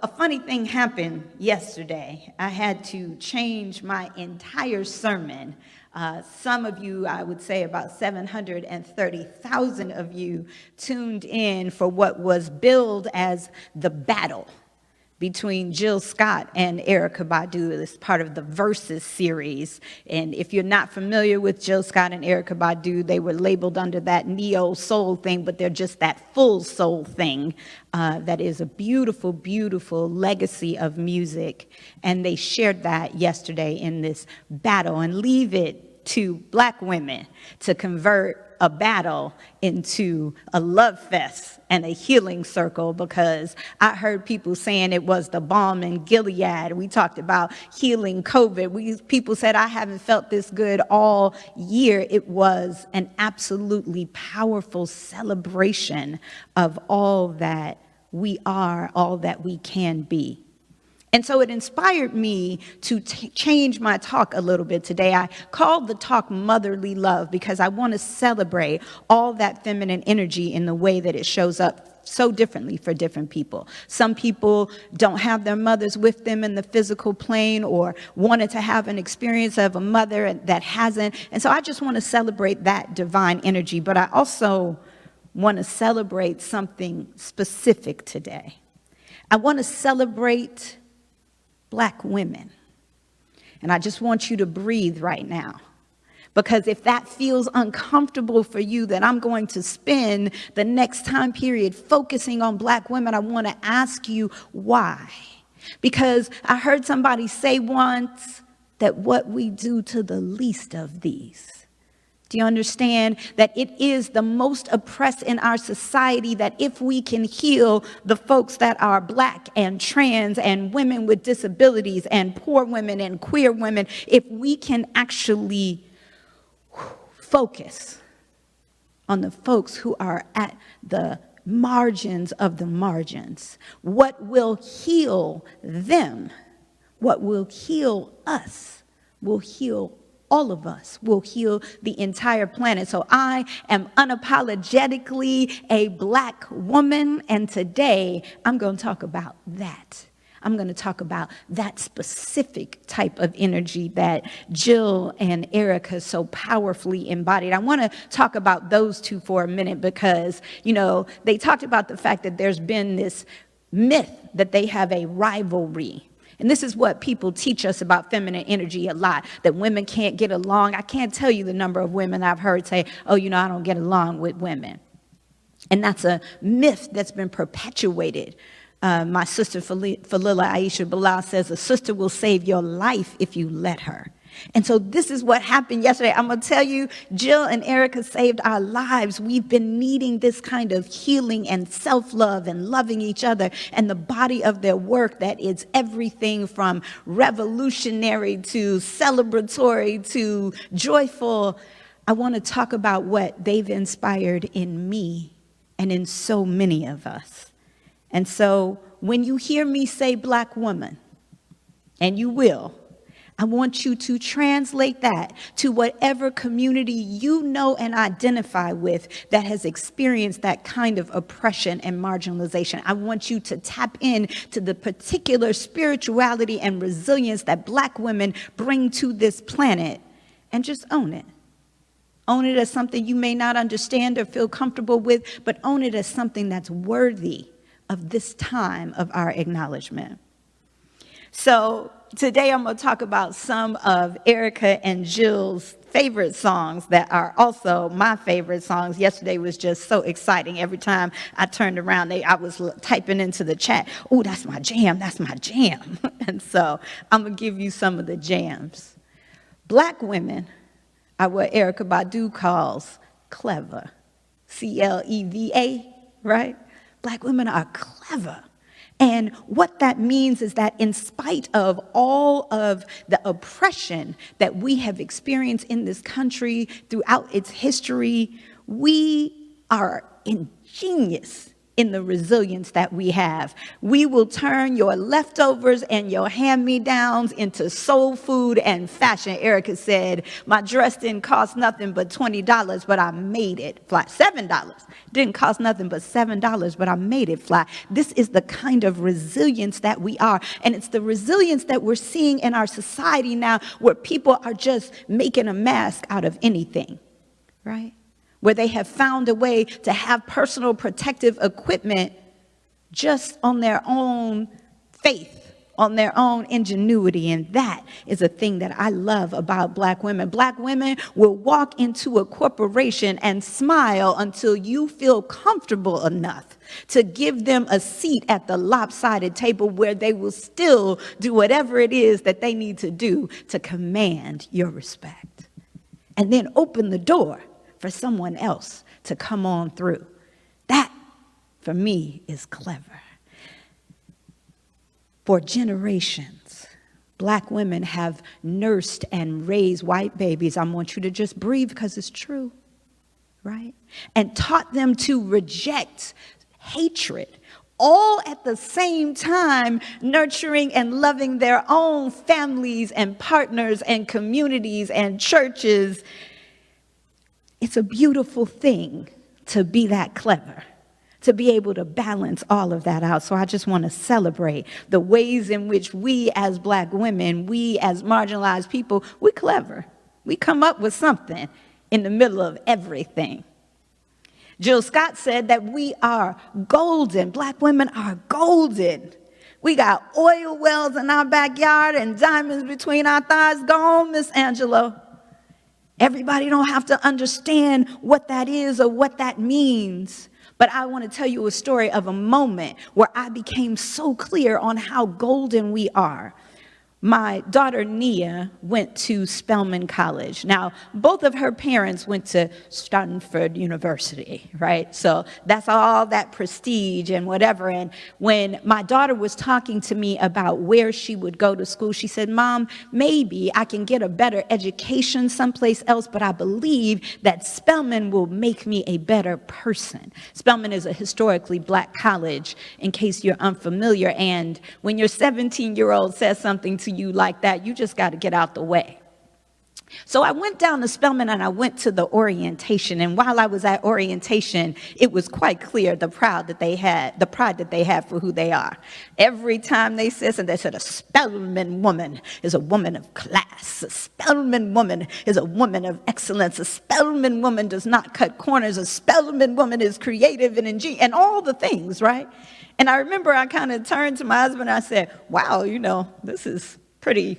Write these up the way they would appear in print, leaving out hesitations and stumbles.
a funny thing happened yesterday. I had to change my entire sermon. Some of you, I would say about 730,000 of you, tuned in for what was billed as the battle between Jill Scott and Erykah Badu. It's part of the Verzuz series. And if you're not familiar with Jill Scott and Erykah Badu, they were labeled under that neo soul thing, but they're just that full soul thing. That is a beautiful, beautiful legacy of music. And they shared that yesterday in this battle, and leave it to Black women to convert a battle into a love fest and a healing circle, because I heard people saying it was the balm in Gilead. We talked about healing COVID. People said, I haven't felt this good all year. It was an absolutely powerful celebration of all that we are, all that we can be. And so it inspired me to change my talk a little bit today. I called the talk Motherly Love because I want to celebrate all that feminine energy in the way that it shows up so differently for different people. Some people don't have their mothers with them in the physical plane, or wanted to have an experience of a mother that hasn't. And so I just want to celebrate that divine energy. But I also want to celebrate something specific today. I want to celebrate Black women. And I just want you to breathe right now. Because if that feels uncomfortable for you, that I'm going to spend the next time period focusing on Black women, I want to ask you why. Because I heard somebody say once that what we do to the least of these. Do you understand that it is the most oppressed in our society, that if we can heal the folks that are Black and trans and women with disabilities and poor women and queer women, if we can actually focus on the folks who are at the margins of the margins, what will heal them, what will heal us, will heal all of us, will heal the entire planet. So I am unapologetically a Black woman, and today I'm going to talk about that. I'm going to talk about that specific type of energy that Jill and Erykah so powerfully embodied. I want to talk about those two for a minute because, they talked about the fact that there's been this myth that they have a rivalry. And this is what people teach us about feminine energy a lot, that women can't get along. I can't tell you the number of women I've heard say, I don't get along with women. And that's a myth that's been perpetuated. My sister, Falila Aisha Bilal, says a sister will save your life if you let her. And so this is what happened yesterday. I'm going to tell you, Jill and Erykah saved our lives. We've been needing this kind of healing and self-love and loving each other. And the body of their work that is everything from revolutionary to celebratory to joyful. I want to talk about what they've inspired in me and in so many of us. And so when you hear me say Black woman, and you will, I want you to translate that to whatever community you know and identify with that has experienced that kind of oppression and marginalization. I want you to tap in to the particular spirituality and resilience that Black women bring to this planet and just own it. Own it as something you may not understand or feel comfortable with, but own it as something that's worthy of this time of our acknowledgement. So today I'm going to talk about some of Erykah and Jill's favorite songs that are also my favorite songs. Yesterday was just so exciting. Every time I turned around, I was typing into the chat, oh, that's my jam, that's my jam. And so I'm going to give you some of the jams. Black women are what Erykah Badu calls clever. C-L-E-V-A, right? Black women are clever. And what that means is that in spite of all of the oppression that we have experienced in this country throughout its history, we are ingenious in the resilience that we have. We will turn your leftovers and your hand-me-downs into soul food and fashion. Erykah said, my dress didn't cost nothing but $20, but I made it fly. $7. Didn't cost nothing but $7, but I made it fly. This is the kind of resilience that we are. And it's the resilience that we're seeing in our society now, where people are just making a mask out of anything, right? Where they have found a way to have personal protective equipment just on their own faith, on their own ingenuity. And that is a thing that I love about Black women. Black women will walk into a corporation and smile until you feel comfortable enough to give them a seat at the lopsided table, where they will still do whatever it is that they need to do to command your respect. And then open the door for someone else to come on through. That, for me, is clever. For generations, Black women have nursed and raised white babies. I want you to just breathe, because it's true, right? And taught them to reject hatred, all at the same time nurturing and loving their own families and partners and communities and churches. It's a beautiful thing to be that clever, to be able to balance all of that out. So I just want to celebrate the ways in which we as Black women, we as marginalized people, we're clever. We come up with something in the middle of everything. Jill Scott said that we are golden. Black women are golden. We got oil wells in our backyard and diamonds between our thighs. Go on, Miss Angelo. Everybody don't have to understand what that is or what that means. But I want to tell you a story of a moment where I became so clear on how golden we are. My daughter, Nia, went to Spelman College. Now, both of her parents went to Stanford University, right? So that's all that prestige and whatever. And when my daughter was talking to me about where she would go to school, she said, Mom, maybe I can get a better education someplace else, but I believe that Spelman will make me a better person. Spelman is a historically Black college, in case you're unfamiliar. And when your 17-year-old says something to you like that, you just got to get out the way. So I went down to Spelman and I went to the orientation. And while I was at orientation, it was quite clear the pride that they had for who they are. Every time they said something, they said, a Spelman woman is a woman of class. A Spelman woman is a woman of excellence. A Spelman woman does not cut corners. A Spelman woman is creative and ingenious, and all the things, right? And I remember I kind of turned to my husband and I said, wow, this is pretty,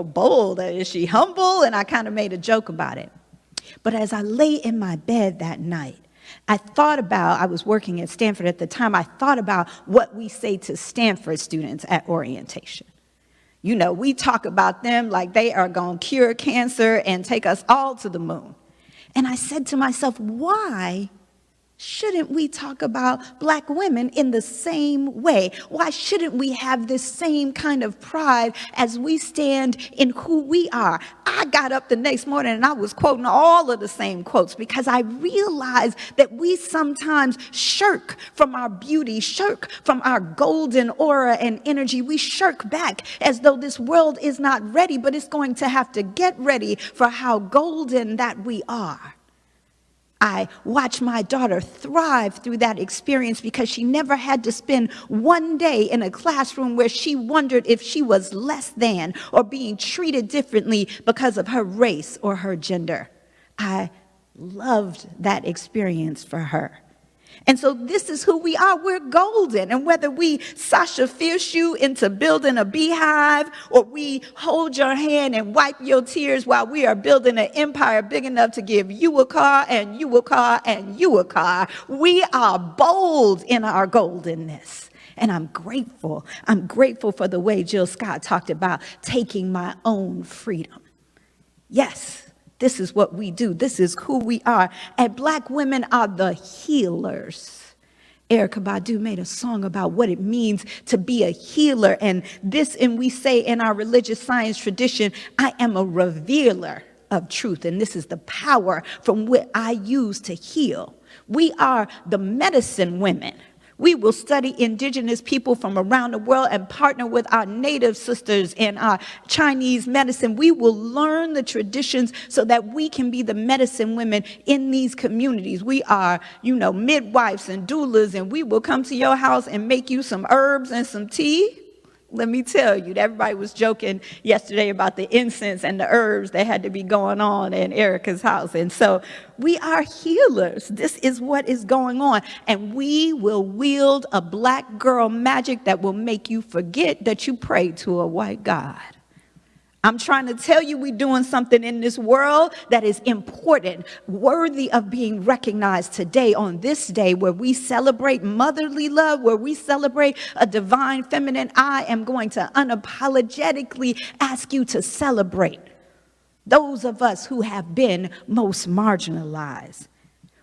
bold. Is she humble? And I kind of made a joke about it. But as I lay in my bed that night, I was working at Stanford at the time, I thought about what we say to Stanford students at orientation. We talk about them like they are going to cure cancer and take us all to the moon. And I said to myself, why shouldn't we talk about Black women in the same way? Why shouldn't we have this same kind of pride as we stand in who we are? I got up the next morning and I was quoting all of the same quotes, because I realized that we sometimes shirk from our beauty, shirk from our golden aura and energy. We shirk back as though this world is not ready, but it's going to have to get ready for how golden that we are. I watched my daughter thrive through that experience, because she never had to spend one day in a classroom where she wondered if she was less than or being treated differently because of her race or her gender. I loved that experience for her. And so this is who we are. We're golden. And whether we Sasha Fierce you into building a beehive, or we hold your hand and wipe your tears while we are building an empire big enough to give you a car and you a car and you a car, we are bold in our goldenness. And I'm grateful. I'm grateful for the way Jill Scott talked about taking my own freedom. Yes. This is what we do. This is who we are. And Black women are the healers. Erykah Badu made a song about what it means to be a healer. And we say in our religious science tradition, I am a revealer of truth. And this is the power from what I use to heal. We are the medicine women. We will study indigenous people from around the world and partner with our native sisters in our Chinese medicine. We will learn the traditions so that we can be the medicine women in these communities. We are, midwives and doulas, and we will come to your house and make you some herbs and some tea. Let me tell you, everybody was joking yesterday about the incense and the herbs that had to be going on in Erykah's house. And so we are healers. This is what is going on. And we will wield a black girl magic that will make you forget that you prayed to a white God. I'm trying to tell you we're doing something in this world that is important, worthy of being recognized today on this day where we celebrate motherly love, where we celebrate a divine feminine. I am going to unapologetically ask you to celebrate those of us who have been most marginalized.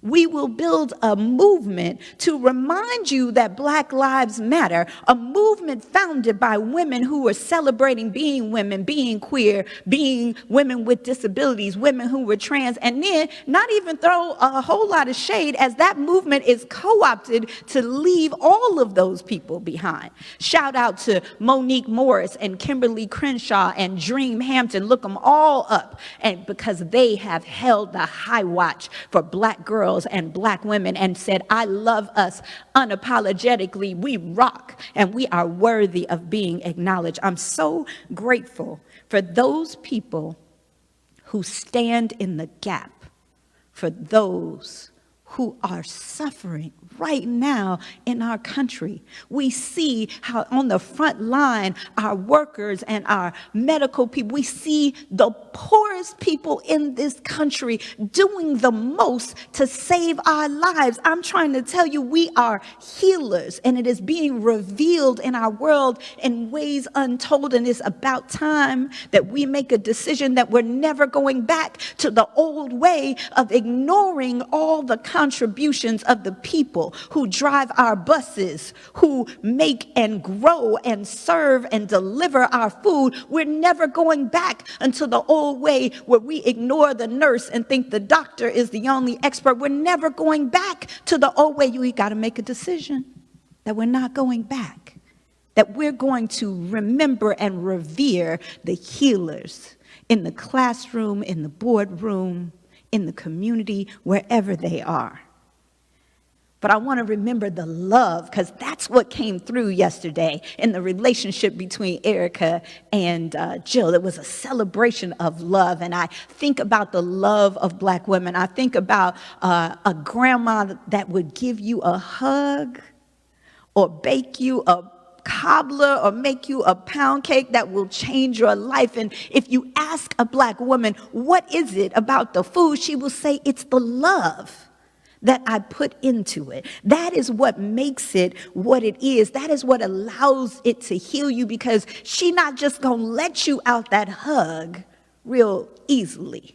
We will build a movement to remind you that Black Lives Matter, a movement founded by women who are celebrating being women, being queer, being women with disabilities, women who were trans, and then not even throw a whole lot of shade as that movement is co-opted to leave all of those people behind. Shout out to Monique Morris and Kimberly Crenshaw and Dream Hampton. Look them all up, and because they have held the high watch for Black girls and Black women and said, I love us unapologetically. We rock and we are worthy of being acknowledged. I'm so grateful for those people who stand in the gap for those who are suffering right now in our country. We see how on the front line, our workers and our medical people, we see the poorest people in this country doing the most to save our lives. I'm trying to tell you, we are healers, and it is being revealed in our world in ways untold. And it's about time that we make a decision that we're never going back to the old way of ignoring all the contributions of the people who drive our buses, who make and grow and serve and deliver our food. We're never going back until the old way where we ignore the nurse and think the doctor is the only expert. We're never going back to the old way. You got to make a decision that we're not going back, that we're going to remember and revere the healers in the classroom, in the boardroom, in the community, wherever they are. But I want to remember the love, because that's what came through yesterday in the relationship between Erykah and Jill. It was a celebration of love. And I think about the love of Black women. I think about a grandma that would give you a hug or bake you a cobbler or make you a pound cake that will change your life. And if you ask a Black woman, what is it about the food? She will say, it's the love that I put into it. That is what makes it what it is. That is what allows it to heal you, because she not just gonna let you out that hug real easily.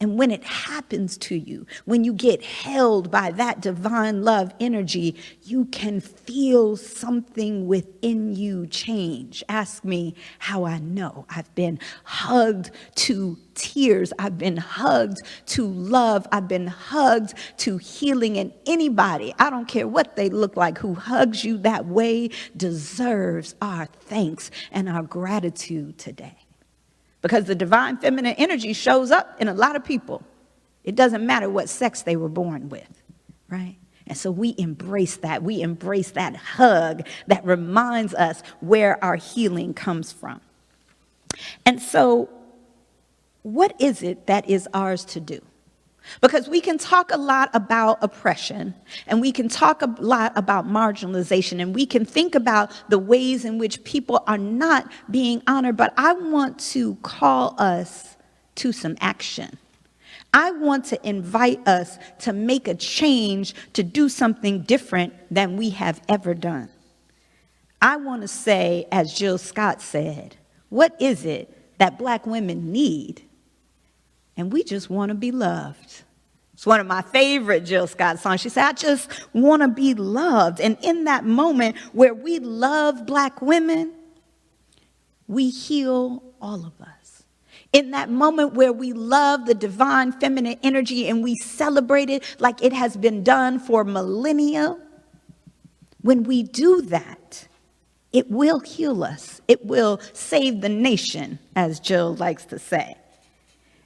And when it happens to you, when you get held by that divine love energy, you can feel something within you change. Ask me how I know. I've been hugged to tears. I've been hugged to love. I've been hugged to healing. And anybody, I don't care what they look like, who hugs you that way deserves our thanks and our gratitude today. Because the divine feminine energy shows up in a lot of people. It doesn't matter what sex they were born with, right? And so we embrace that. We embrace that hug that reminds us where our healing comes from. And so what is it that is ours to do? Because we can talk a lot about oppression, and we can talk a lot about marginalization, and we can think about the ways in which people are not being honored, but I want to call us to some action. I want to invite us to make a change, to do something different than we have ever done. I want to say, as Jill Scott said, what is it that Black women need? And we just want to be loved. It's one of my favorite Jill Scott songs. She said, I just want to be loved. And in that moment where we love Black women, we heal all of us. In that moment where we love the divine feminine energy and we celebrate it like it has been done for millennia, When we do that, it will heal us. It will save the nation, as Jill likes to say.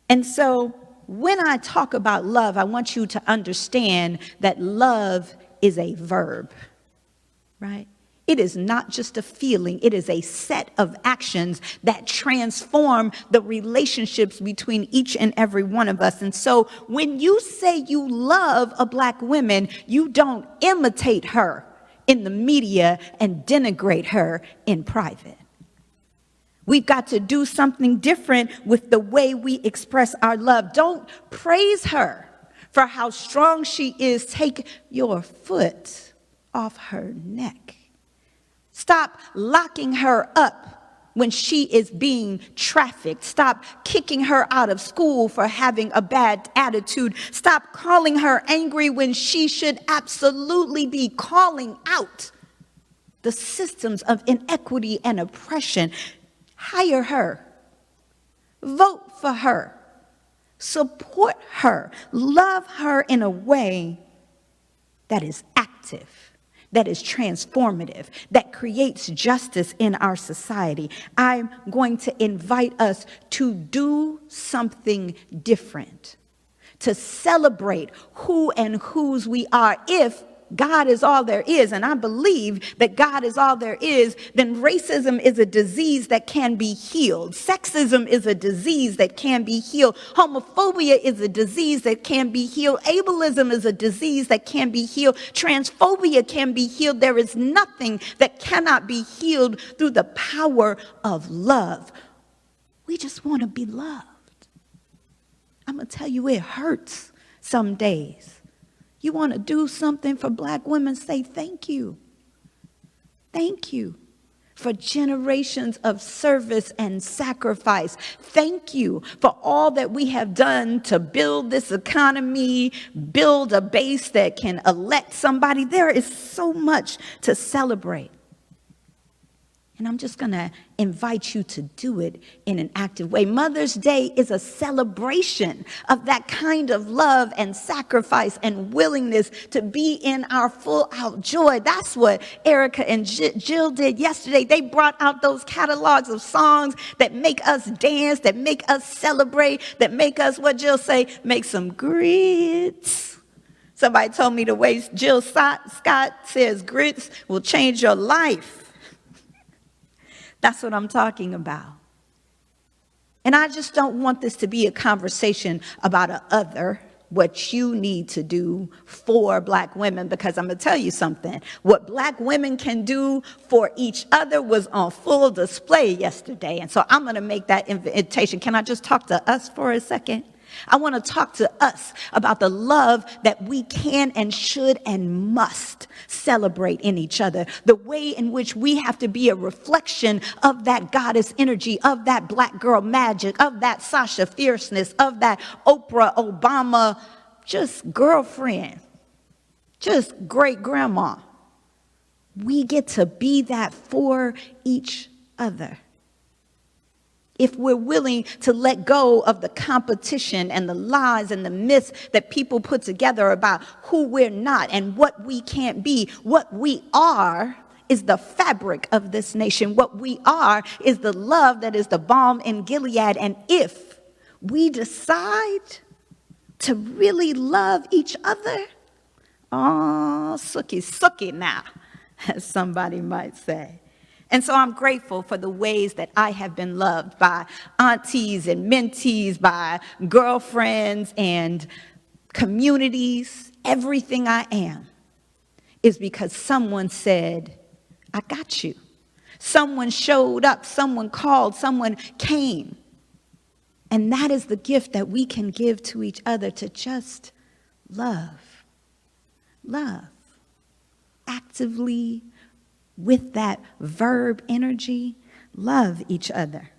And so when I talk about love, I want you to understand that love is a verb, right? It is not just a feeling. It is a set of actions that transform the relationships between each and every one of us. And so when you say you love a Black woman, you don't imitate her in the media and denigrate her in private. We've got to do something different with the way we express our love. Don't praise her for how strong she is. Take your foot off her neck. Stop locking her up when she is being trafficked. Stop kicking her out of school for having a bad attitude. Stop calling her angry when she should absolutely be calling out the systems of inequity and oppression. Hire her. Vote for her. Support her. Love her in a way that is active, that is transformative, that creates justice in our society. I'm going to invite us to do something different, to celebrate who and whose we are. If God is all there is, and I believe that God is all there is, then racism is a disease that can be healed. Sexism is a disease that can be healed. Homophobia is a disease that can be healed. Ableism is a disease that can be healed. Transphobia can be healed. There is nothing that cannot be healed through the power of love. We just want to be loved. I'm going to tell you, it hurts some days. You want to do something for Black women, say thank you. Thank you for generations of service and sacrifice. Thank you for all that we have done to build this economy, build a base that can elect somebody. There is so much to celebrate. And I'm just going to invite you to do it in an active way. Mother's Day is a celebration of that kind of love and sacrifice and willingness to be in our full out joy. That's what Erykah and Jill did yesterday. They brought out those catalogs of songs that make us dance, that make us celebrate, that make us, what Jill say, make some grits. Somebody told me the way Jill Scott says grits will change your life. That's what I'm talking about. And I just don't want this to be a conversation about what you need to do for Black women, because I'm going to tell you something. What Black women can do for each other was on full display yesterday. And so I'm going to make that invitation. Can I just talk to us for a second? I want to talk to us about the love that we can and should and must celebrate in each other. The way in which we have to be a reflection of that goddess energy, of that Black girl magic, of that Sasha fierceness, of that Oprah, Obama, just girlfriend, just great grandma. We get to be that for each other. If we're willing to let go of the competition and the lies and the myths that people put together about who we're not and what we can't be, what we are is the fabric of this nation. What we are is the love that is the balm in Gilead. And if we decide to really love each other, oh, sucky now, as somebody might say. And so I'm grateful for the ways that I have been loved by aunties and mentees, by girlfriends and communities. Everything I am is because someone said, I got you. Someone showed up, someone called, someone came. And that is the gift that we can give to each other, to just love. Love. Actively, with that verb energy, love each other.